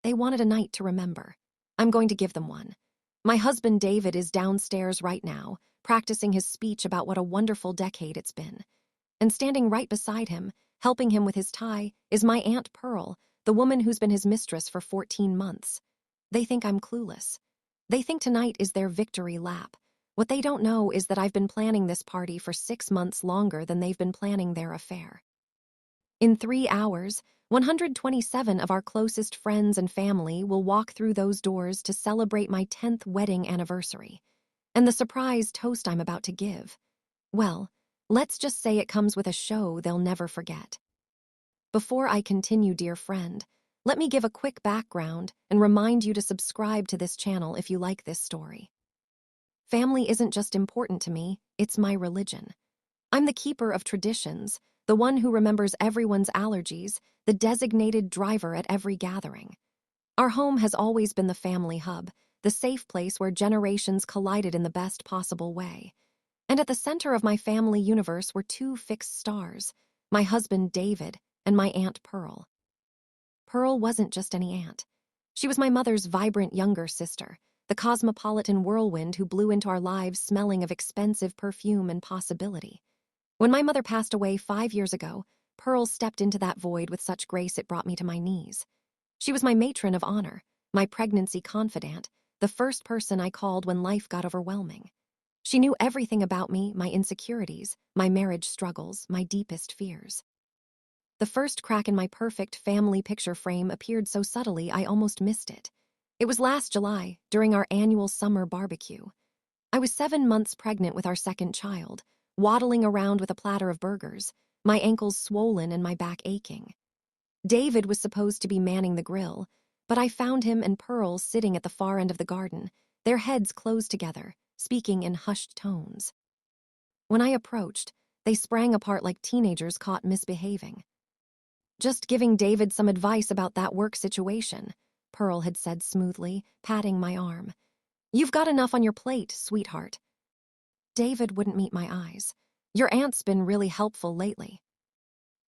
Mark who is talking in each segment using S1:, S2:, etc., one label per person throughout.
S1: They wanted a night to remember. I'm going to give them one. My husband David is downstairs right now, practicing his speech about what a wonderful decade it's been. And standing right beside him, helping him with his tie, is my Aunt Pearl, the woman who's been his mistress for 14 months. They think I'm clueless. They think tonight is their victory lap. What they don't know is that I've been planning this party for 6 months longer than they've been planning their affair. In 3 hours, 127 of our closest friends and family will walk through those doors to celebrate my 10th wedding anniversary. And the surprise toast I'm about to give, well, let's just say it comes with a show they'll never forget. Before I continue, dear friend, let me give a quick background and remind you to subscribe to this channel if you like this story. Family isn't just important to me, it's my religion. I'm the keeper of traditions, the one who remembers everyone's allergies, the designated driver at every gathering. Our home has always been the family hub, the safe place where generations collided in the best possible way. And at the center of my family universe were two fixed stars, my husband David and my Aunt Pearl. Pearl wasn't just any aunt. She was my mother's vibrant younger sister, the cosmopolitan whirlwind who blew into our lives smelling of expensive perfume and possibility. When my mother passed away 5 years ago, Pearl stepped into that void with such grace it brought me to my knees. She was my matron of honor, my pregnancy confidant, the first person I called when life got overwhelming. She knew everything about me, my insecurities, my marriage struggles, my deepest fears. The first crack in my perfect family picture frame appeared so subtly I almost missed it. It was last July, during our annual summer barbecue. I was 7 months pregnant with our second child, waddling around with a platter of burgers, my ankles swollen and my back aching. David was supposed to be manning the grill, but I found him and Pearl sitting at the far end of the garden, their heads closed together, speaking in hushed tones. When I approached, they sprang apart like teenagers caught misbehaving. "Just giving David some advice about that work situation," Pearl had said smoothly, patting my arm. "You've got enough on your plate, sweetheart." David wouldn't meet my eyes. "Your aunt's been really helpful lately."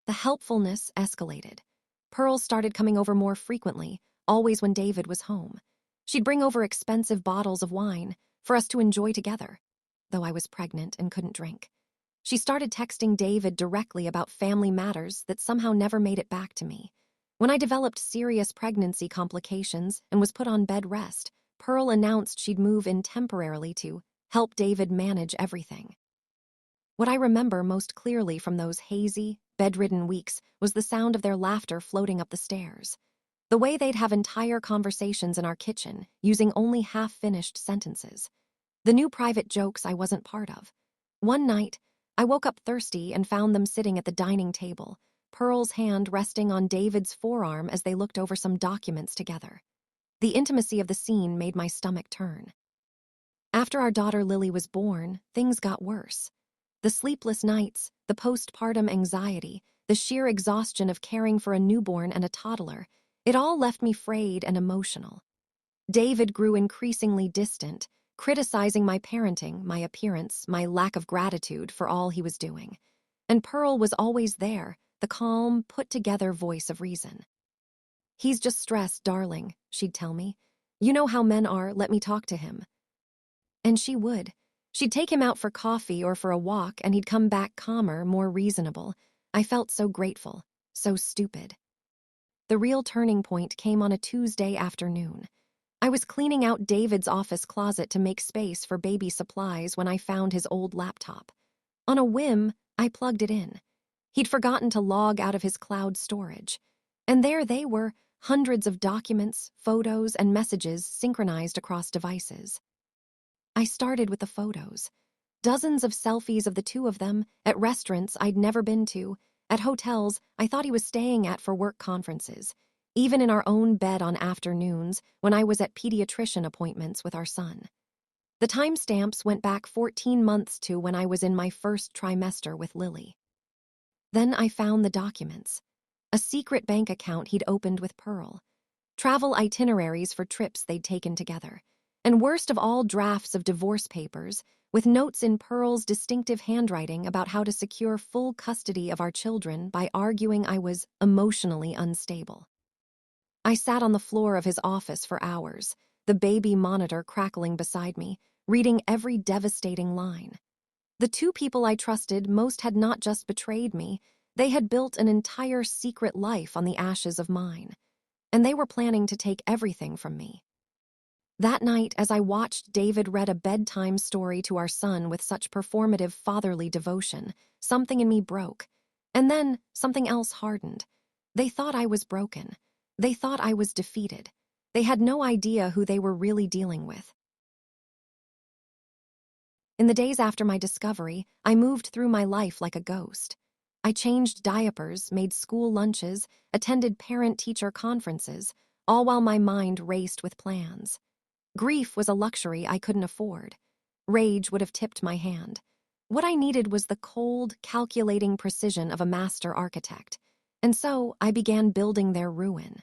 S1: The helpfulness escalated. Pearl started coming over more frequently, always when David was home. She'd bring over expensive bottles of wine for us to enjoy together, though I was pregnant and couldn't drink. She started texting David directly about family matters that somehow never made it back to me. When I developed serious pregnancy complications and was put on bed rest, Pearl announced she'd move in temporarily to help David manage everything. What I remember most clearly from those hazy, bedridden weeks was the sound of their laughter floating up the stairs. The way they'd have entire conversations in our kitchen, using only half-finished sentences. The new private jokes I wasn't part of. One night, I woke up thirsty and found them sitting at the dining table, Pearl's hand resting on David's forearm as they looked over some documents together. The intimacy of the scene made my stomach turn. After our daughter Lily was born, things got worse. The sleepless nights, the postpartum anxiety, the sheer exhaustion of caring for a newborn and a toddler, it all left me frayed and emotional. David grew increasingly distant, criticizing my parenting, my appearance, my lack of gratitude for all he was doing. And Pearl was always there, the calm, put-together voice of reason. "He's just stressed, darling," she'd tell me. "You know how men are, let me talk to him." And she would. She'd take him out for coffee or for a walk, and he'd come back calmer, more reasonable. I felt so grateful, so stupid. The real turning point came on a Tuesday afternoon. I was cleaning out David's office closet to make space for baby supplies when I found his old laptop. On a whim, I plugged it in. He'd forgotten to log out of his cloud storage. And there they were, hundreds of documents, photos, and messages synchronized across devices. I started with the photos. Dozens of selfies of the two of them, at restaurants I'd never been to, at hotels I thought he was staying at for work conferences, even in our own bed on afternoons when I was at pediatrician appointments with our son. The timestamps went back 14 months to when I was in my first trimester with Lily. Then I found the documents. A secret bank account he'd opened with Pearl. Travel itineraries for trips they'd taken together. And worst of all, drafts of divorce papers, with notes in Pearl's distinctive handwriting about how to secure full custody of our children by arguing I was emotionally unstable. I sat on the floor of his office for hours, the baby monitor crackling beside me, reading every devastating line. The two people I trusted most had not just betrayed me, they had built an entire secret life on the ashes of mine. And they were planning to take everything from me. That night, as I watched David read a bedtime story to our son with such performative fatherly devotion, something in me broke. And then something else hardened. They thought I was broken. They thought I was defeated. They had no idea who they were really dealing with. In the days after my discovery, I moved through my life like a ghost. I changed diapers, made school lunches, attended parent-teacher conferences, all while my mind raced with plans. Grief was a luxury I couldn't afford. Rage would have tipped my hand. What I needed was the cold, calculating precision of a master architect. And so I began building their ruin.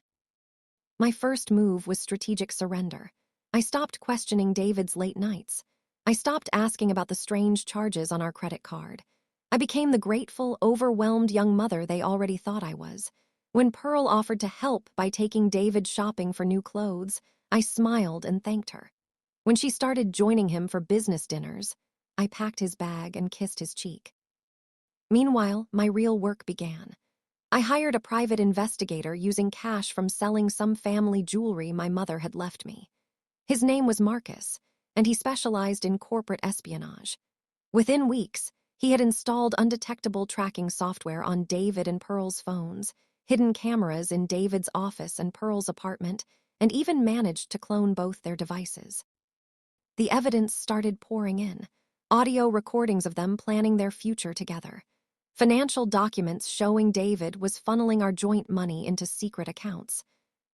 S1: My first move was strategic surrender. I stopped questioning David's late nights. I stopped asking about the strange charges on our credit card. I became the grateful, overwhelmed young mother they already thought I was. When Pearl offered to help by taking David shopping for new clothes, I smiled and thanked her. When she started joining him for business dinners, I packed his bag and kissed his cheek. Meanwhile, my real work began. I hired a private investigator using cash from selling some family jewelry my mother had left me. His name was Marcus, and he specialized in corporate espionage. Within weeks, he had installed undetectable tracking software on David and Pearl's phones, hidden cameras in David's office and Pearl's apartment, and even managed to clone both their devices. The evidence started pouring in, audio recordings of them planning their future together. Financial documents showing David was funneling our joint money into secret accounts.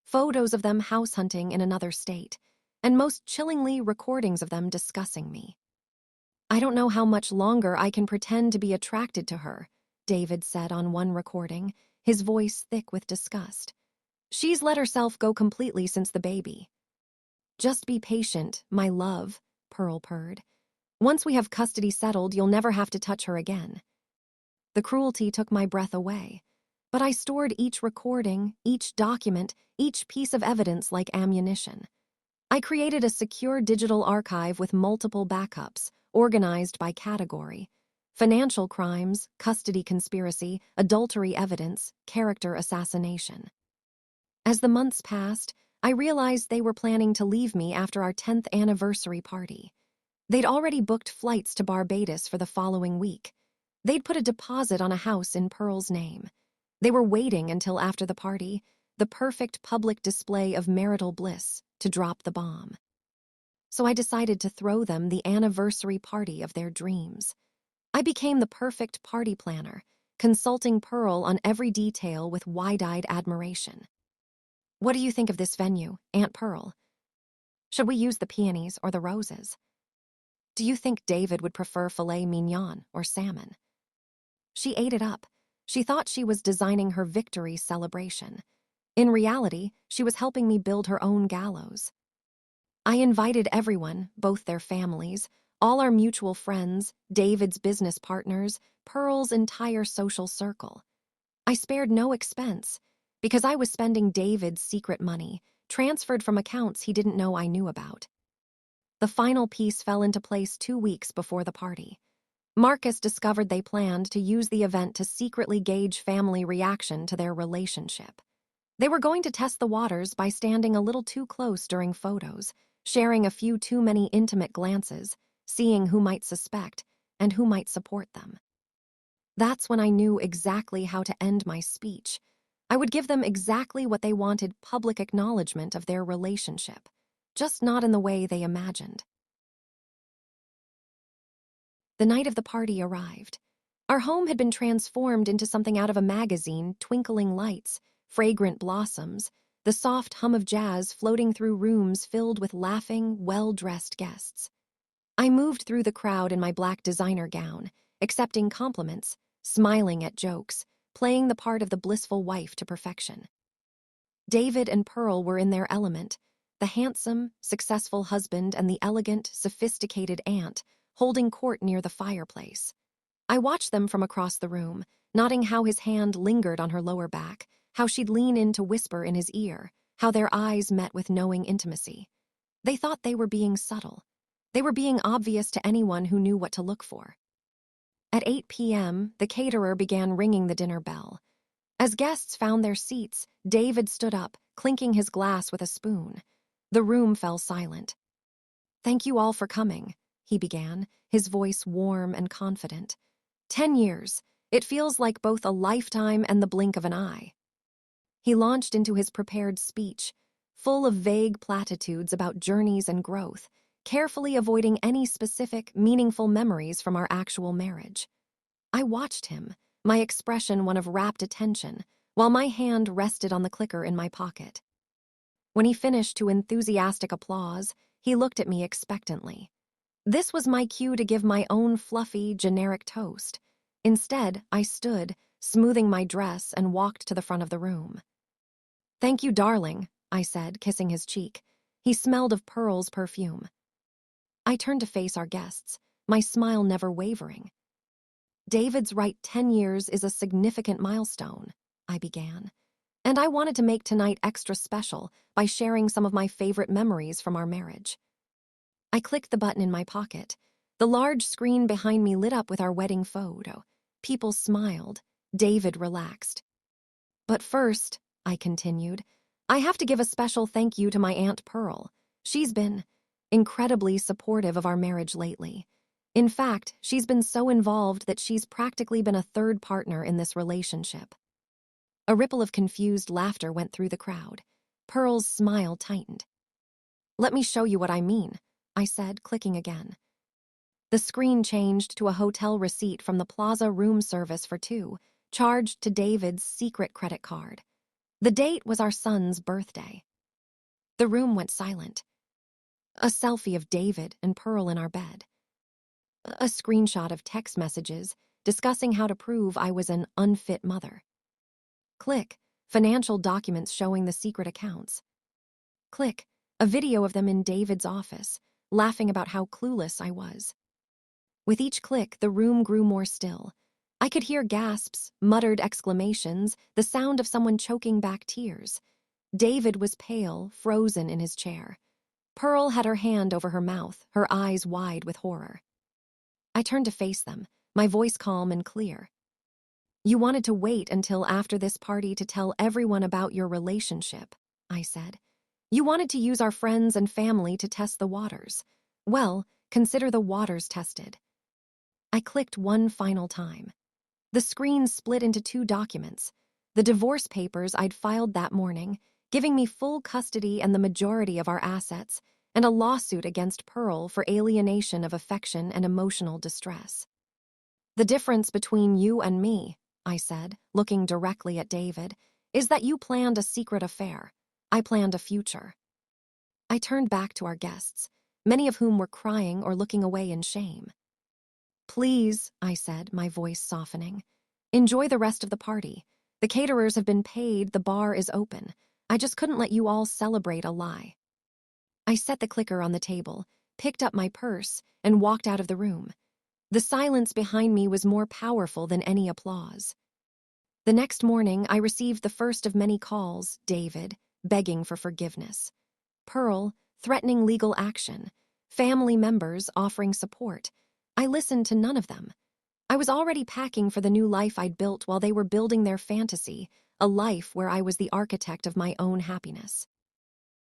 S1: Photos of them house hunting in another state, and most chillingly, recordings of them discussing me. "I don't know how much longer I can pretend to be attracted to her," David said on one recording, his voice thick with disgust. "She's let herself go completely since the baby." "Just be patient, my love," Pearl purred. "Once we have custody settled, you'll never have to touch her again." The cruelty took my breath away, but I stored each recording, each document, each piece of evidence like ammunition. I created a secure digital archive with multiple backups, organized by category: financial crimes, custody conspiracy, adultery evidence, character assassination. As the months passed, I realized they were planning to leave me after our 10th anniversary party. They'd already booked flights to Barbados for the following week. They'd put a deposit on a house in Pearl's name. They were waiting until after the party, the perfect public display of marital bliss, to drop the bomb. So I decided to throw them the anniversary party of their dreams. I became the perfect party planner, consulting Pearl on every detail with wide-eyed admiration. "What do you think of this venue, Aunt Pearl? Should we use the peonies or the roses? Do you think David would prefer filet mignon or salmon?" She ate it up. She thought she was designing her victory celebration. In reality, she was helping me build her own gallows. I invited everyone, both their families, all our mutual friends, David's business partners, Pearl's entire social circle. I spared no expense, because I was spending David's secret money, transferred from accounts he didn't know I knew about. The final piece fell into place 2 weeks before the party. Marcus discovered they planned to use the event to secretly gauge family reaction to their relationship. They were going to test the waters by standing a little too close during photos, sharing a few too many intimate glances, seeing who might suspect and who might support them. That's when I knew exactly how to end my speech. I would give them exactly what they wanted: public acknowledgement of their relationship, just not in the way they imagined. The night of the party arrived. Our home had been transformed into something out of a magazine: twinkling lights, fragrant blossoms, the soft hum of jazz floating through rooms filled with laughing, well-dressed guests. I moved through the crowd in my black designer gown, accepting compliments, smiling at jokes, playing the part of the blissful wife to perfection. David and Pearl were in their element, the handsome, successful husband and the elegant, sophisticated aunt, holding court near the fireplace. I watched them from across the room, noting how his hand lingered on her lower back, how she'd lean in to whisper in his ear, how their eyes met with knowing intimacy. They thought they were being subtle. They were being obvious to anyone who knew what to look for. At 8 p.m., the caterer began ringing the dinner bell. As guests found their seats, David stood up, clinking his glass with a spoon. The room fell silent. "Thank you all for coming," he began, his voice warm and confident. 10 years. It feels like both a lifetime and the blink of an eye. He launched into his prepared speech, full of vague platitudes about journeys and growth, carefully avoiding any specific, meaningful memories from our actual marriage. I watched him, my expression one of rapt attention, while my hand rested on the clicker in my pocket. When he finished to enthusiastic applause, he looked at me expectantly. This was my cue to give my own fluffy, generic toast. Instead, I stood, smoothing my dress, and walked to the front of the room. "Thank you, darling," I said, kissing his cheek. He smelled of Pearl's perfume. I turned to face our guests, my smile never wavering. "David's right 10 years is a significant milestone," I began. "And I wanted to make tonight extra special by sharing some of my favorite memories from our marriage." I clicked the button in my pocket. The large screen behind me lit up with our wedding photo. People smiled. David relaxed. "But first," I continued, "I have to give a special thank you to my Aunt Pearl. She's been incredibly supportive of our marriage lately. In fact, she's been so involved that she's practically been a third partner in this relationship." A ripple of confused laughter went through the crowd. Pearl's smile tightened. "Let me show you what I mean," I said, clicking again. The screen changed to a hotel receipt from the Plaza room service for two, charged to David's secret credit card. The date was our son's birthday. The room went silent. A selfie of David and Pearl in our bed. A screenshot of text messages discussing how to prove I was an unfit mother. Click, financial documents showing the secret accounts. Click, a video of them in David's office, laughing about how clueless I was. With each click, the room grew more still. I could hear gasps, muttered exclamations, the sound of someone choking back tears. David was pale, frozen in his chair. Pearl had her hand over her mouth, her eyes wide with horror. I turned to face them, my voice calm and clear. "You wanted to wait until after this party to tell everyone about your relationship," I said. "You wanted to use our friends and family to test the waters. Well, consider the waters tested." I clicked one final time. The screen split into two documents, the divorce papers I'd filed that morning, giving me full custody and the majority of our assets, and a lawsuit against Pearl for alienation of affection and emotional distress. "The difference between you and me," I said, looking directly at David, "is that you planned a secret affair. I planned a future." I turned back to our guests, many of whom were crying or looking away in shame. "Please," I said, my voice softening, "enjoy the rest of the party. The caterers have been paid, the bar is open. I just couldn't let you all celebrate a lie." I set the clicker on the table, picked up my purse, and walked out of the room. The silence behind me was more powerful than any applause. The next morning, I received the first of many calls, David, begging for forgiveness. Pearl, threatening legal action. Family members offering support. I listened to none of them. I was already packing for the new life I'd built while they were building their fantasy, a life where I was the architect of my own happiness.